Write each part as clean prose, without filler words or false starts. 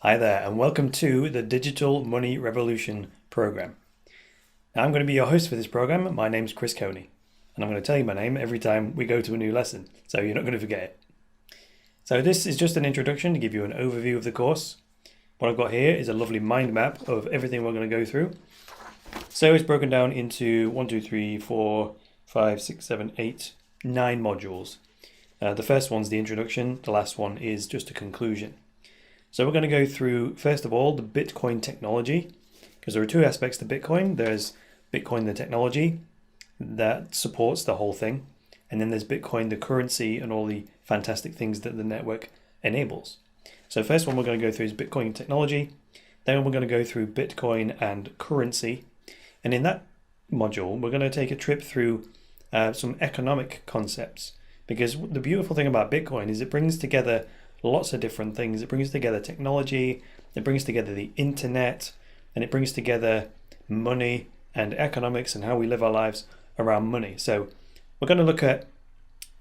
Hi there, and welcome to the Digital Money Revolution program. Now, I'm going to be your host for this program. My name's Chris Coney, and I'm going to tell you my name every time we go to a new lesson, so you're not going to forget it. So this is just an introduction to give you an overview of the course. What I've got here is a lovely mind map of everything we're going to go through. So it's broken down into 1, 2, 3, 4, 5, 6, 7, 8, 9 modules. The first one's the introduction, the last one is just a conclusion. So we're going to go through, first of all, the Bitcoin technology, because there are two aspects to Bitcoin. There's Bitcoin, the technology that supports the whole thing, and then there's Bitcoin, the currency, and all the fantastic things that the network enables. So first one we're going to go through is Bitcoin technology, then we're going to go through Bitcoin and currency, and in that module we're going to take a trip through some economic concepts, because the beautiful thing about Bitcoin is it brings together lots of different things. It brings together technology, it brings together the internet, and it brings together money and economics and how we live our lives around money. So we're going to look at,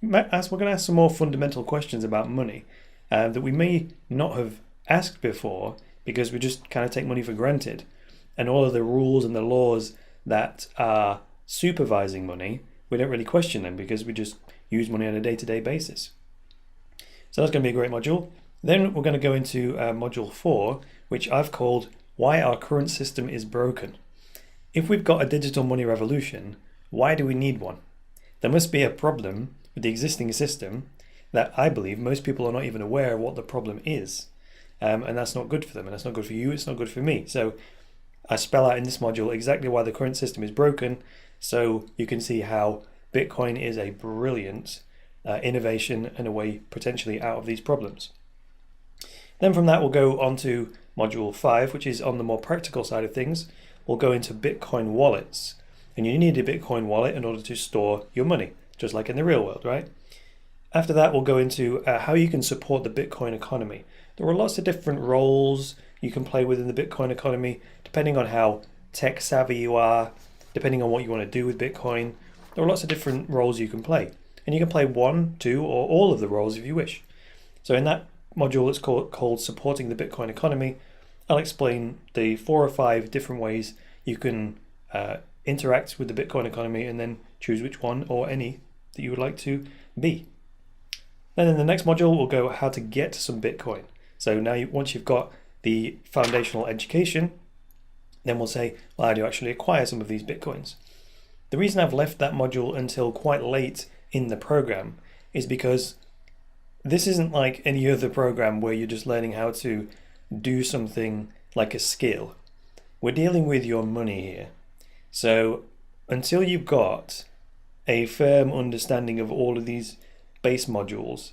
we're going to ask some more fundamental questions about money that we may not have asked before because we just kind of take money for granted. And all of the rules and the laws that are supervising money, we don't really question them because we just use money on a day-to-day basis. So that's going to be a great module. Then we're going to go into module 4, which I've called Why Our Current System is Broken. If we've got a digital money revolution, why do we need one? There must be a problem with the existing system that I believe most people are not even aware of what the problem is. And that's not good for them, and that's not good for you, it's not good for me. So I spell out in this module exactly why the current system is broken, so you can see how Bitcoin is a brilliant innovation and a way potentially out of these problems. Then from that we'll go on to module 5, which is on the more practical side of things. We'll go into Bitcoin wallets, and you need a Bitcoin wallet in order to store your money, just like in the real world, right? After that we'll go into how you can support the Bitcoin economy. There are lots of different roles you can play within the Bitcoin economy depending on how tech savvy you are, depending on what you want to do with Bitcoin. There are lots of different roles you can play. And you can play 1, 2, or all of the roles if you wish. So in that module it's called Supporting the Bitcoin Economy, I'll explain the 4 or 5 different ways you can interact with the Bitcoin economy and then choose which one or any that you would like to be. Then in the next module we'll go how to get some Bitcoin. So now once you've got the foundational education, then we'll say, well, how do you actually acquire some of these Bitcoins? The reason I've left that module until quite late in the program is because this isn't like any other program where you're just learning how to do something like a skill. We're dealing with your money here. So until you've got a firm understanding of all of these base modules,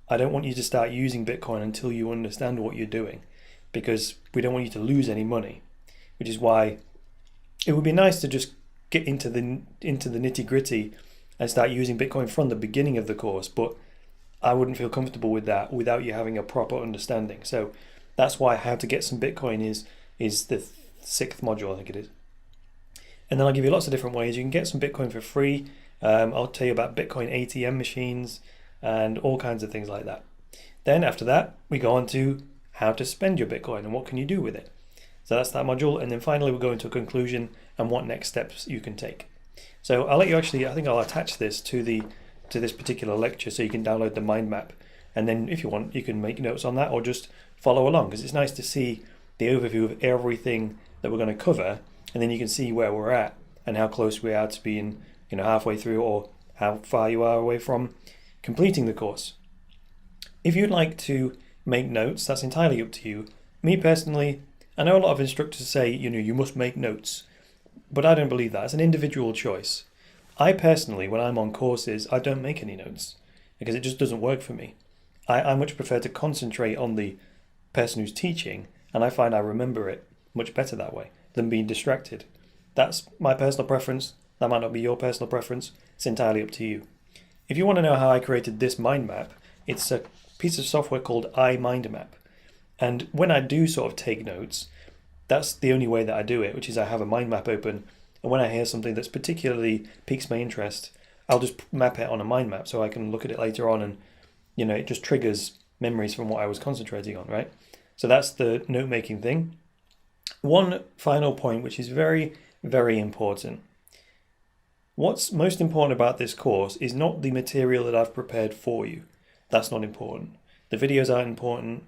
I don't want you to start using Bitcoin until you understand what you're doing, because we don't want you to lose any money, which is why it would be nice to just get into the nitty-gritty and start using Bitcoin from the beginning of the course, but I wouldn't feel comfortable with that without you having a proper understanding. So that's why how to get some Bitcoin is the 6th module, I think it is. And then I'll give you lots of different ways. You can get some Bitcoin for free. I'll tell you about Bitcoin ATM machines and all kinds of things like that. Then after that, we go on to how to spend your Bitcoin and what can you do with it. So that's that module. And then finally, we'll go into a conclusion and what next steps you can take. So I'll let you actually, I think I'll attach this to this particular lecture so you can download the mind map. And then if you want, you can make notes on that or just follow along, because it's nice to see the overview of everything that we're going to cover. And then you can see where we're at and how close we are to being, halfway through, or how far you are away from completing the course. If you'd like to make notes, that's entirely up to you. Me personally, I know a lot of instructors say, you must make notes. But I don't believe that. It's an individual choice. I personally, when I'm on courses, I don't make any notes because it just doesn't work for me. I much prefer to concentrate on the person who's teaching, and I find I remember it much better that way than being distracted. That's my personal preference. That might not be your personal preference. It's entirely up to you. If you want to know how I created this mind map, it's a piece of software called iMindMap. And when I do sort of take notes, that's the only way that I do it, which is I have a mind map open, and when I hear something that's particularly piques my interest, I'll just map it on a mind map so I can look at it later on, and it just triggers memories from what I was concentrating on, right? So that's the note-making thing. One final point, which is very, very important. What's most important about this course is not the material that I've prepared for you. That's not important. The videos aren't important.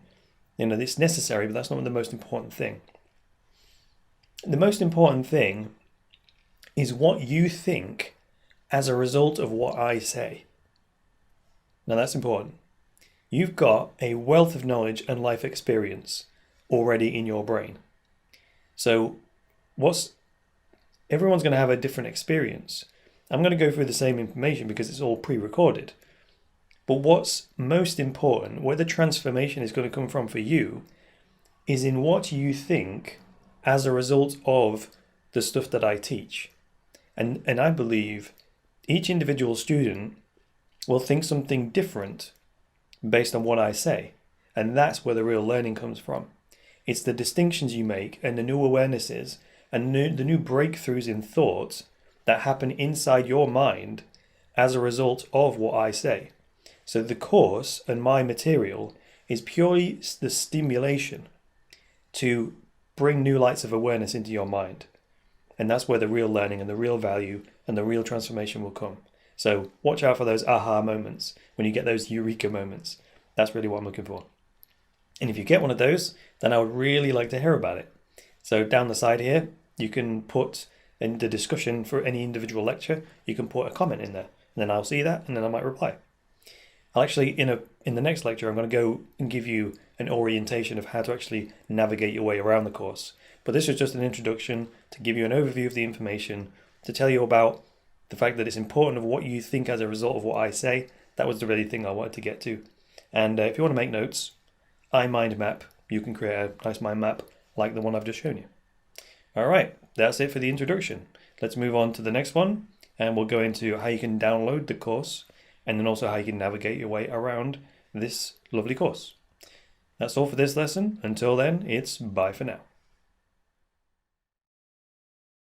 It's necessary, but that's not the most important thing. The most important thing is what you think as a result of what I say. Now that's important. You've got a wealth of knowledge and life experience already in your brain. So everyone's going to have a different experience. I'm going to go through the same information because it's all pre-recorded. But what's most important, where the transformation is going to come from for you, is in what you think as a result of the stuff that I teach. And I believe each individual student will think something different based on what I say. And that's where the real learning comes from. It's the distinctions you make and the new awarenesses and the new breakthroughs in thought that happen inside your mind as a result of what I say. So the course and my material is purely the stimulation to bring new lights of awareness into your mind. And that's where the real learning and the real value and the real transformation will come. So watch out for those aha moments, when you get those eureka moments. That's really what I'm looking for. And if you get one of those, then I would really like to hear about it. So down the side here, you can put in the discussion for any individual lecture, you can put a comment in there. And then I'll see that and then I might reply. I'll actually, in the next lecture, I'm going to go and give you an orientation of how to actually navigate your way around the course. But this is just an introduction to give you an overview of the information, to tell you about the fact that it's important of what you think as a result of what I say. That was the really thing I wanted to get to. And if you want to make notes, mind map, you can create a nice mind map like the one I've just shown you. All right, that's it for the introduction. Let's move on to the next one, and we'll go into how you can download the course, and then also how you can navigate your way around this lovely course. That's all for this lesson. Until then, it's bye for now.